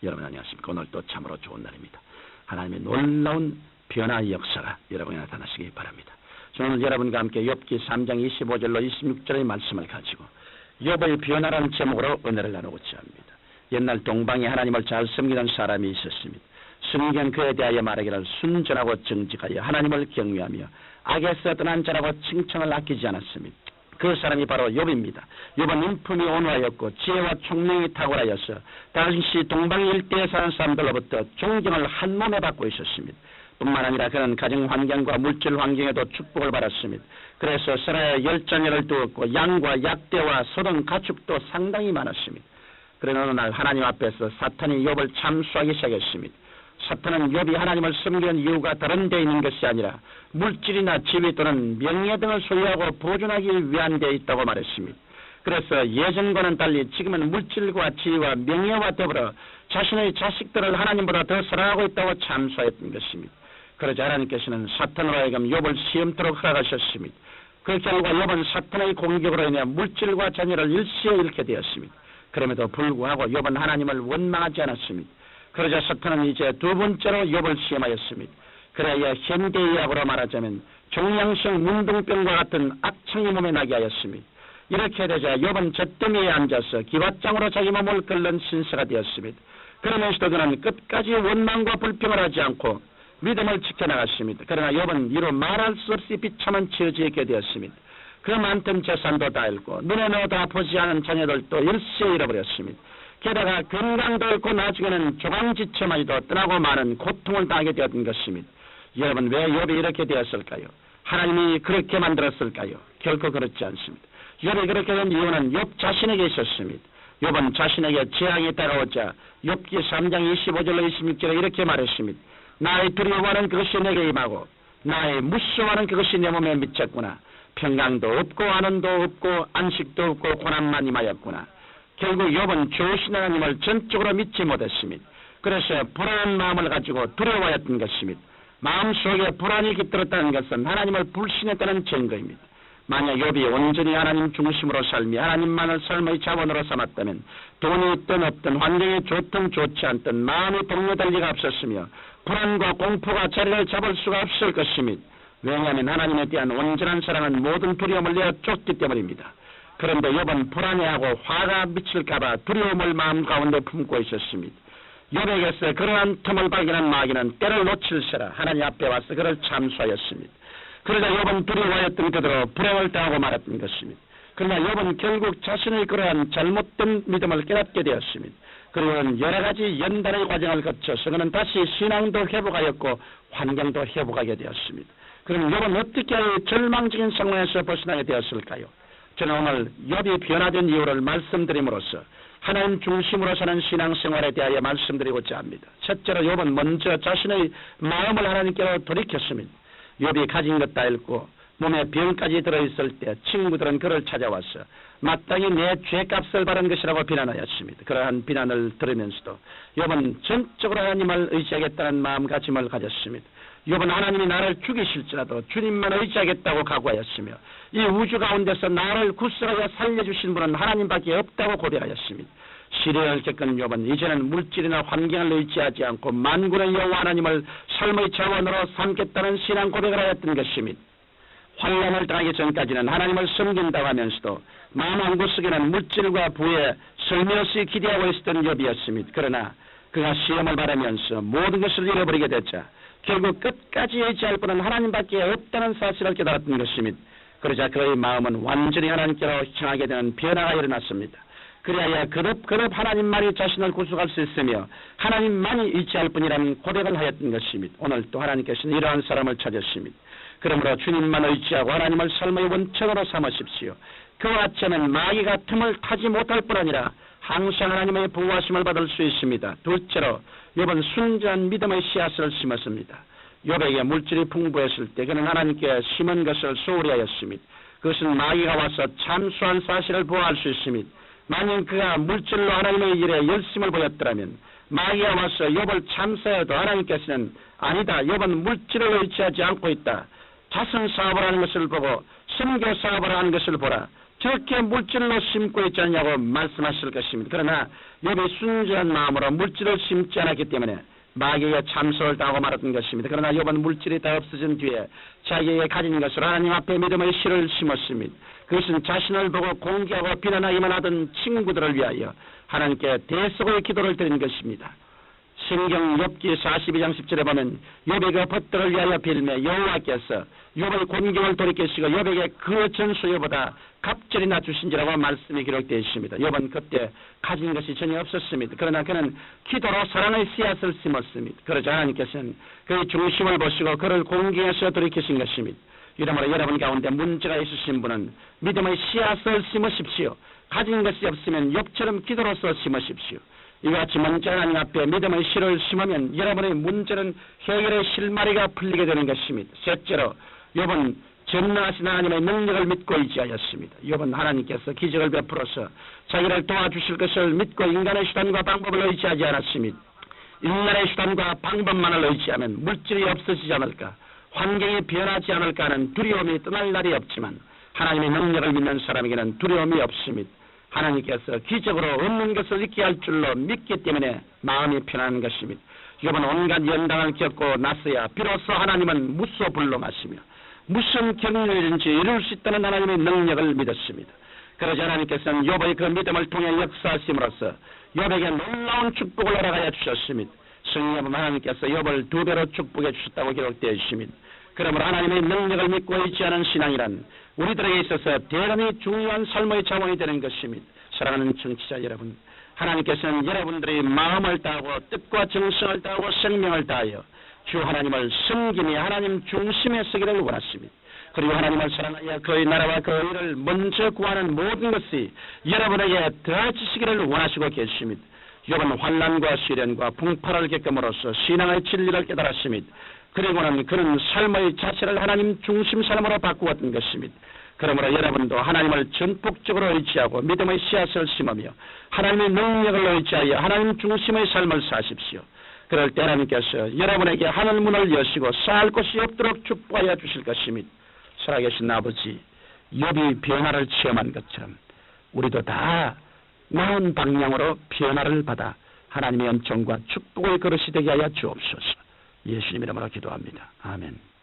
여러분 안녕하십니까? 오늘 또 참으로 좋은 날입니다. 하나님의 놀라운 변화의 역사가 여러분에 나타나시기 바랍니다. 저는 여러분과 함께 욥기 3장 25절로 26절의 말씀을 가지고 욥의 변화라는 제목으로 은혜를 나누고자 합니다. 옛날 동방에 하나님을 잘 섬기는 사람이 있었습니다. 성경 그에 대하여 말하기를 순전하고 정직하여 하나님을 경외하며 악에서 떠난 자라고 칭찬을 아끼지 않았습니다. 그 사람이 바로 욥입니다. 욥은 인품이 온화하였고 지혜와 총명이 탁월하여서 당시 동방 일대에 사는 사람들로부터 존경을 한몸에 받고 있었습니다. 뿐만 아니라 그는 가정 환경과 물질 환경에도 축복을 받았습니다. 그래서 사라의 10자녀를 두었고 양과 약대와 소등 가축도 상당히 많았습니다. 그러나 어느 날 하나님 앞에서 사탄이 욥을 참수하기 시작했습니다. 사탄은 욥이 하나님을 섬기는 이유가 다른 데 있는 것이 아니라 물질이나 지위 또는 명예 등을 소유하고 보존하기 위한 데 있다고 말했습니다. 그래서 예전과는 달리 지금은 물질과 지위와 명예와 더불어 자신의 자식들을 하나님보다 더 사랑하고 있다고 참수하였던 것입니다. 그러자 하나님께서는 사탄으로 하여금 욥을 시험토록 허락하셨습니다. 그 결과 욥은 사탄의 공격으로 인해 물질과 자녀를 일시에 잃게 되었습니다. 그럼에도 불구하고 욥은 하나님을 원망하지 않았습니다. 그러자 사탄은 이제 두 번째로 욥을 시험하였습니다. 그래야 현대의학으로 말하자면 종양성 문둥병과 같은 악청이 몸에 나게 하였습니다. 이렇게 되자 욥은 잿더미에 앉아서 기왓장으로 자기 몸을 끓는 신세가 되었습니다. 그러면서도 그는 끝까지 원망과 불평을 하지 않고 믿음을 지켜나갔습니다. 그러나 욥은 이루 말할 수 없이 비참한 처지에 있게 되었습니다. 그 많던 재산도 다 잃고 눈에 넣어도 보지 않은 자녀들도 일시에 잃어버렸습니다. 게다가 건강도 잃고 나중에는 조강지처마저도 떠나고 많은 고통을 당하게 되었던 것입니다. 여러분 왜 욥이 이렇게 되었을까요? 하나님이 그렇게 만들었을까요? 결코 그렇지 않습니다. 욥이 그렇게 된 이유는 욥 자신에게 있었습니다. 욥은 자신에게 재앙이 다가오자 욥기 3장 25절로 26절에 이렇게 말했습니다. 나의 두려워하는 그것이 내게 임하고 나의 무서워하는 그것이 내 몸에 미쳤구나. 평강도 없고 안원도 없고 안식도 없고 고난만 임하였구나. 결국 욥은 좋으신 하나님을 전적으로 믿지 못했습니다. 그래서 불안한 마음을 가지고 두려워하였던 것입니다. 마음속에 불안이 깃들었다는 것은 하나님을 불신했다는 증거입니다. 만약 욥이 온전히 하나님 중심으로 살며 하나님만을 삶의 자원으로 삼았다면 돈이 있든 없든 환경이 좋든 좋지 않든 마음이 동요될 리가 없었으며 불안과 공포가 자리를 잡을 수가 없을 것입니다. 왜냐하면 하나님에 대한 온전한 사랑은 모든 두려움을 내어 쫓기 때문입니다. 그런데 욥은 불안해하고 화가 미칠까봐 두려움을 마음 가운데 품고 있었습니다. 욥에게서 그러한 틈을 발견한 마귀는 때를 놓칠세라 하나님 앞에 와서 그를 참수하였습니다. 그러자 욥은 두려워하였던 그대로 불행을 당하고 말았던 것입니다. 그러나 욥은 결국 자신의 그러한 잘못된 믿음을 깨닫게 되었습니다. 그리고는 여러 가지 연단의 과정을 거쳐서 그는 다시 신앙도 회복하였고 환경도 회복하게 되었습니다. 그럼 욥은 어떻게 절망적인 상황에서 벗어나게 되었을까요? 저는 오늘 욥이 변화된 이유를 말씀드림으로써 하나님 중심으로 사는 신앙생활에 대하여 말씀드리고자 합니다. 첫째로 욥은 먼저 자신의 마음을 하나님께로 돌이켰습니다. 욥이 가진 것 다 잃고 몸에 병까지 들어있을 때 친구들은 그를 찾아와서 마땅히 내 죄값을 받은 것이라고 비난하였습니다. 그러한 비난을 들으면서도 욥은 전적으로 하나님을 의지하겠다는 마음가짐을 가졌습니다. 욥은 하나님이 나를 죽이실지라도 주님만 의지하겠다고 각오하였으며 이 우주 가운데서 나를 구속하여 살려주신 분은 하나님밖에 없다고 고백하였습니다. 시련을 겪은 욥은 이제는 물질이나 환경을 의지하지 않고 만군의 여호와 하나님을 삶의 자원으로 삼겠다는 신앙 고백을 하였던 것입니다. 환난을 당하기 전까지는 하나님을 섬긴다고 하면서도 마음 한구석에는 물질과 부에 슬며시 기대하고 있었던 욥이었습니다. 그러나 그가 시험을 받으면서 모든 것을 잃어버리게 됐자 결국 끝까지 의지할 분은 하나님밖에 없다는 사실을 깨달았던 것입니다. 그러자 그의 마음은 완전히 하나님께로 향하게 되는 변화가 일어났습니다. 그래야 그릇그릇 하나님만이 자신을 구속할 수 있으며 하나님만이 의지할 뿐이라는 고백을 하였던 것입니다. 오늘 또 하나님께서는 이러한 사람을 찾으십니다. 그러므로 주님만 의지하고 하나님을 삶의 원천으로 삼으십시오. 그와 같이는 마귀가 틈을 타지 못할 뿐 아니라 항상 하나님의 보호하심을 받을 수 있습니다. 둘째로 욥은 순전한 믿음의 씨앗을 심었습니다. 욥에게 물질이 풍부했을 때 그는 하나님께 심은 것을 소홀히 하였습니다. 그것은 마귀가 와서 참수한 사실을 보호할 수 있습니다. 만약 그가 물질로 하나님의 일에 열심을 보였더라면 마귀가 와서 욥을 참수해도 하나님께서는 아니다. 욥은 물질을 의지하지 않고 있다. 자선 사업을 하는 것을 보고 선교 사업을 하는 것을 보라. 저렇게 물질로 심고 있지 않냐고 말씀하실 것입니다. 그러나 욥이 순전한 마음으로 물질을 심지 않았기 때문에 마귀의 참소를 당하고 말았던 것입니다. 그러나 욥은 물질이 다 없어진 뒤에 자기에게 가진 것을 하나님 앞에 믿음의 씨를 심었습니다. 그것은 자신을 보고 공개하고 비난하기만 하던 친구들을 위하여 하나님께 대속의 기도를 드린 것입니다. 신경 욥기 42장 10절에 보면 욥이 그 벗들을 위하여 빌매 여호와께서 욥의 곤경을 돌이키시고 욥에게 그 전수여보다 갑절이 낮추신지라고 말씀이 기록되어 있습니다. 욥은 그때 가진 것이 전혀 없었습니다. 그러나 그는 기도로 사랑의 씨앗을 심었습니다. 그러자 하나님께서는 그의 중심을 보시고 그를 공경에서 돌이키신 것입니다. 이러므로 여러분 가운데 문제가 있으신 분은 믿음의 씨앗을 심으십시오. 가진 것이 없으면 욥처럼 기도로서 심으십시오. 이같이 먼저 하나님 앞에 믿음의 씨를 심으면 여러분의 문제는 해결의 실마리가 풀리게 되는 것입니다. 셋째로 욥은 전능하신 하나님의 능력을 믿고 의지하였습니다. 욥은 하나님께서 기적을 베풀어서 자기를 도와주실 것을 믿고 인간의 수단과 방법을 의지하지 않았습니다. 인간의 수단과 방법만을 의지하면 물질이 없어지지 않을까, 환경이 변하지 않을까 하는 두려움이 떠날 날이 없지만 하나님의 능력을 믿는 사람에게는 두려움이 없습니다. 하나님께서 기적으로 없는 것을 있게 할 줄로 믿기 때문에 마음이 편안한 것입니다. 욥은 온갖 연단을 겪고 나서야 비로소 하나님은 무소 불능하시며 무슨 경륜이든지 이룰 수 있다는 하나님의 능력을 믿었습니다. 그러자 하나님께서는 욥의 그 믿음을 통해 역사하심으로써 욥에게 놀라운 축복을 허락하여 주셨습니다. 성령은 하나님께서 욥을 2배로 축복해 주셨다고 기록되어 있습니다. 그러므로 하나님의 능력을 믿고 의지하는 신앙이란 우리들에게 있어서 대단히 중요한 삶의 자원이 되는 것입니다. 사랑하는 청취자 여러분, 하나님께서는 여러분들이 마음을 다하고 뜻과 정성을 다하고 생명을 다하여 주 하나님을 섬기며 하나님 중심에 서기를 원하십니다. 그리고 하나님을 사랑하여 그의 나라와 그의 의를 먼저 구하는 모든 것이 여러분에게 더해지시기를 원하시고 계십니다. 욥은 환난과 시련과 풍파를 겪음으로써 신앙의 진리를 깨달았습니다. 그리고는 그는 삶의 자체를 하나님 중심 삶으로 바꾸었던 것입니다. 그러므로 여러분도 하나님을 전폭적으로 의지하고 믿음의 씨앗을 심으며 하나님의 능력을 의지하여 하나님 중심의 삶을 사십시오. 그럴 때 하나님께서 여러분에게 하늘문을 여시고 살 곳이 없도록 축복하여 주실 것입니다. 살아계신 아버지, 욥이 변화를 체험한 것처럼 우리도 다 나은 방향으로 변화를 받아 하나님의 은총과 축복의 그릇이 되게 하여 주옵소서. 예수님 이름으로 기도합니다. 아멘.